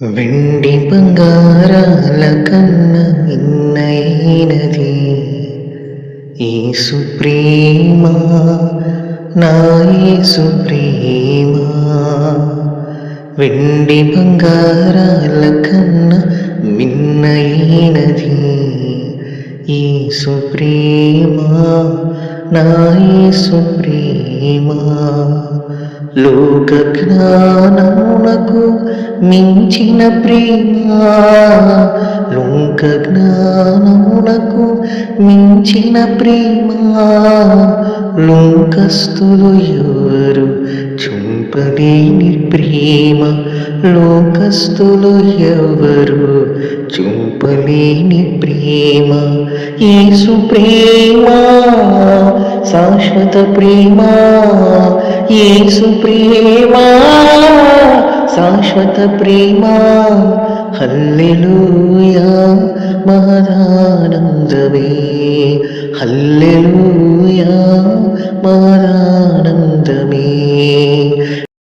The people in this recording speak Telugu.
వెండి బంగారాల కన్న మిన్నైనది యేసు ప్రేమ, నా యేసు ప్రేమ. వెండి బంగారాల కన్న మిన్నైనది యేసు ప్రేమ, నా యేసు ప్రేమ. లోక జ్ఞానమునకు మించిన ప్రేమ, లోక జ్ఞానమునకు మించిన ప్రేమ. లోకస్తులు ఎవరు చూపలేని ప్రేమ, లోకస్తులు ఎవరు చూపలేని ప్రేమ. యేసు ప్రేమ శాశ్వత ప్రేమ, యేసు ప్రేమ శాశ్వత ప్రేమ. హల్లెలూయా మహదానందమే, హల్లెలూయా మహదానందమే.